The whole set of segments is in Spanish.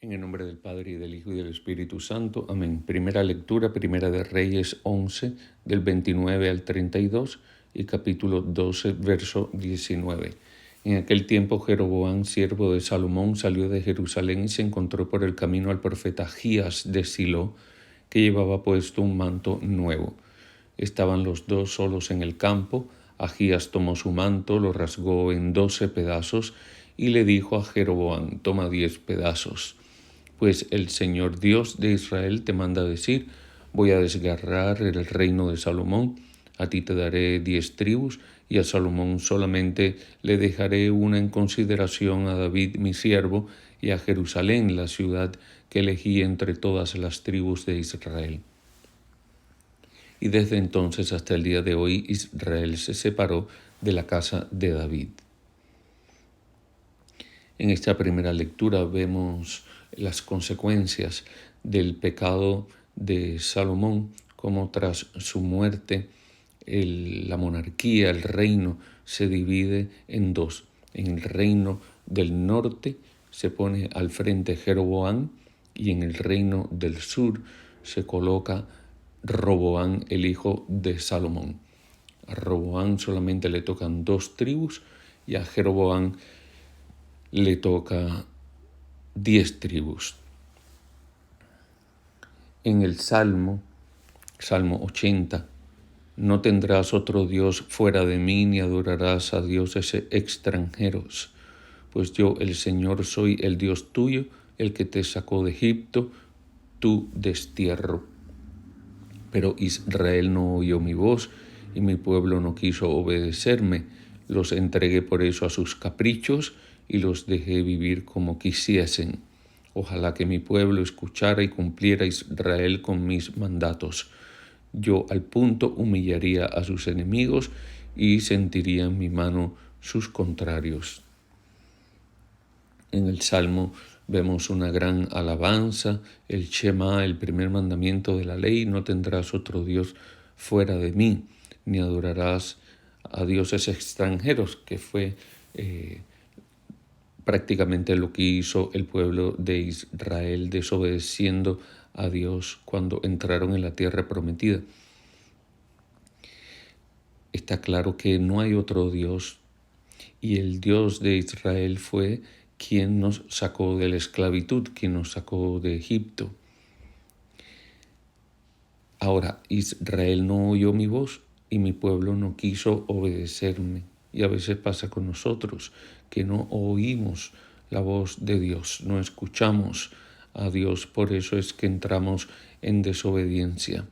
En el nombre del Padre, y del Hijo, y del Espíritu Santo. Amén. Primera lectura, Primera de Reyes 11, del 29 al 32, y capítulo 12, verso 19. En aquel tiempo Jeroboam, siervo de Salomón, salió de Jerusalén y se encontró por el camino al profeta Ahías de Silo, que llevaba puesto un manto nuevo. Estaban los dos solos en el campo. Ahías tomó su manto, lo rasgó en 12 pedazos y le dijo a Jeroboam: toma 10 pedazos. Pues el Señor Dios de Israel te manda decir: voy a desgarrar el reino de Salomón, a ti te daré 10 tribus, y a Salomón solamente le dejaré una en consideración, a David mi siervo, y a Jerusalén, la ciudad que elegí entre todas las tribus de Israel. Y desde entonces hasta el día de hoy Israel se separó de la casa de David. En esta primera lectura vemos las consecuencias del pecado de Salomón, como tras su muerte la monarquía, el reino, se divide en dos. En el reino del norte se pone al frente Jeroboam, y en el reino del sur se coloca Roboam, el hijo de Salomón. A Roboam solamente le tocan 2 tribus y a Jeroboam le toca 10 tribus. En el Salmo 80, no tendrás otro Dios fuera de mí, ni adorarás a dioses extranjeros, pues yo, el Señor, soy el Dios tuyo, el que te sacó de Egipto, tu destierro. Pero Israel no oyó mi voz, y mi pueblo no quiso obedecerme. Los entregué por eso a sus caprichos, y los dejé vivir como quisiesen. Ojalá que mi pueblo escuchara y cumpliera Israel con mis mandatos. Yo al punto humillaría a sus enemigos y sentiría en mi mano sus contrarios. En el Salmo vemos una gran alabanza, el Shema, el primer mandamiento de la ley: no tendrás otro Dios fuera de mí, ni adorarás a dioses extranjeros, que fue prácticamente lo que hizo el pueblo de Israel, desobedeciendo a Dios cuando entraron en la tierra prometida. Está claro que no hay otro Dios, y el Dios de Israel fue quien nos sacó de la esclavitud, quien nos sacó de Egipto. Ahora, Israel no oyó mi voz y mi pueblo no quiso obedecerme. Y a veces pasa con nosotros, que no oímos la voz de Dios, no escuchamos a Dios, por eso es que entramos en desobediencia.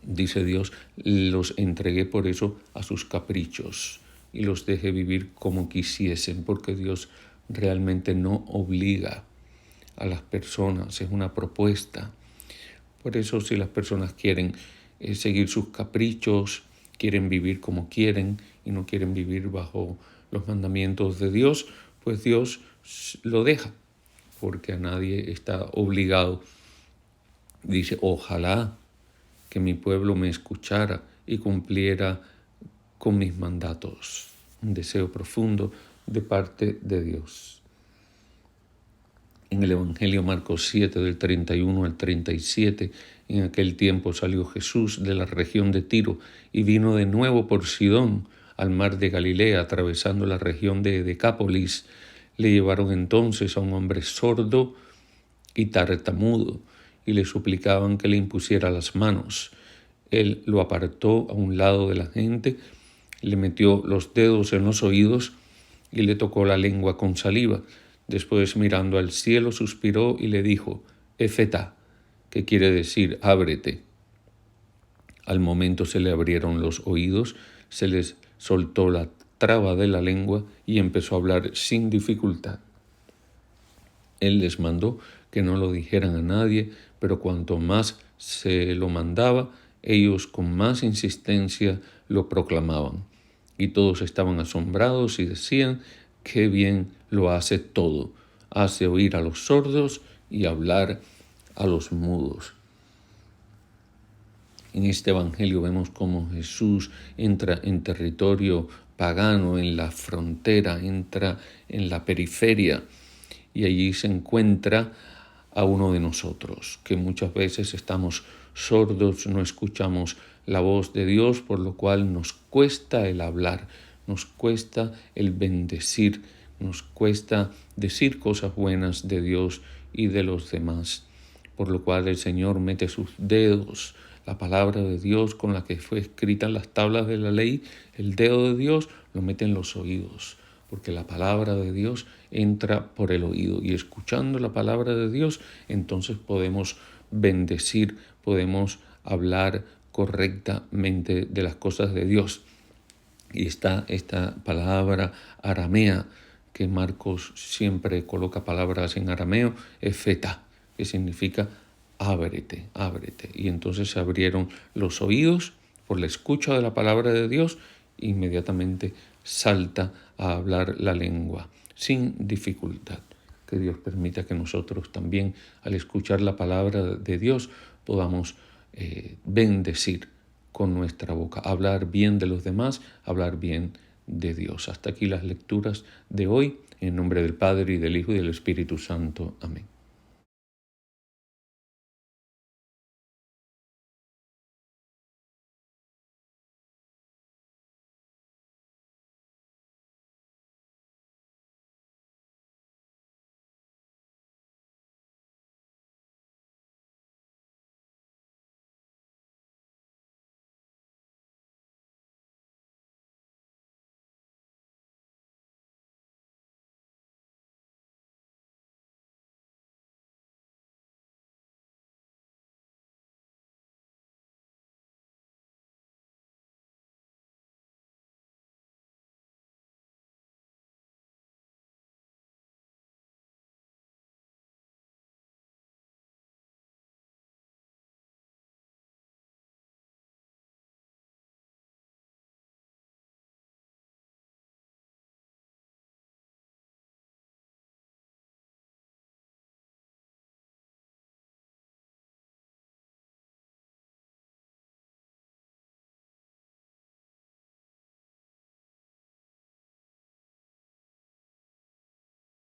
Dice Dios: los entregué por eso a sus caprichos y los dejé vivir como quisiesen, porque Dios realmente no obliga a las personas, es una propuesta. Por eso, si las personas quieren seguir sus caprichos, quieren vivir como quieren y no quieren vivir bajo los mandamientos de Dios, pues Dios lo deja, porque a nadie está obligado. Dice: ojalá que mi pueblo me escuchara y cumpliera con mis mandatos. Un deseo profundo de parte de Dios. En el Evangelio Marcos 7, del 31 al 37, en aquel tiempo salió Jesús de la región de Tiro y vino de nuevo por Sidón al mar de Galilea, atravesando la región de Decápolis. Le llevaron entonces a un hombre sordo y tartamudo y le suplicaban que le impusiera las manos. Él lo apartó a un lado de la gente, le metió los dedos en los oídos y le tocó la lengua con saliva. Después, mirando al cielo, suspiró y le dijo: Efetá, que quiere decir ábrete. Al momento se le abrieron los oídos, se les soltó la traba de la lengua y empezó a hablar sin dificultad. Él les mandó que no lo dijeran a nadie, pero cuanto más se lo mandaba, ellos con más insistencia lo proclamaban. Y todos estaban asombrados y decían: qué bien lo hace todo. Hace oír a los sordos y hablar a los mudos. En este evangelio vemos cómo Jesús entra en territorio pagano, en la frontera, entra en la periferia, y allí se encuentra a uno de nosotros, que muchas veces estamos sordos, no escuchamos la voz de Dios, por lo cual nos cuesta el hablar, nos cuesta el bendecir, nos cuesta decir cosas buenas de Dios y de los demás, por lo cual el Señor mete sus dedos, la palabra de Dios con la que fue escrita en las tablas de la ley, el dedo de Dios lo mete en los oídos, porque la palabra de Dios entra por el oído y escuchando la palabra de Dios, entonces podemos bendecir, podemos hablar correctamente de las cosas de Dios. Y está esta palabra aramea, que Marcos siempre coloca palabras en arameo, efetá, que significa ábrete, ábrete. Y entonces se abrieron los oídos por la escucha de la palabra de Dios, inmediatamente salta a hablar la lengua, sin dificultad. Que Dios permita que nosotros también, al escuchar la palabra de Dios, podamos bendecir con nuestra boca, hablar bien de los demás, hablar bien de Dios. Hasta aquí las lecturas de hoy, en nombre del Padre, y del Hijo, y del Espíritu Santo. Amén.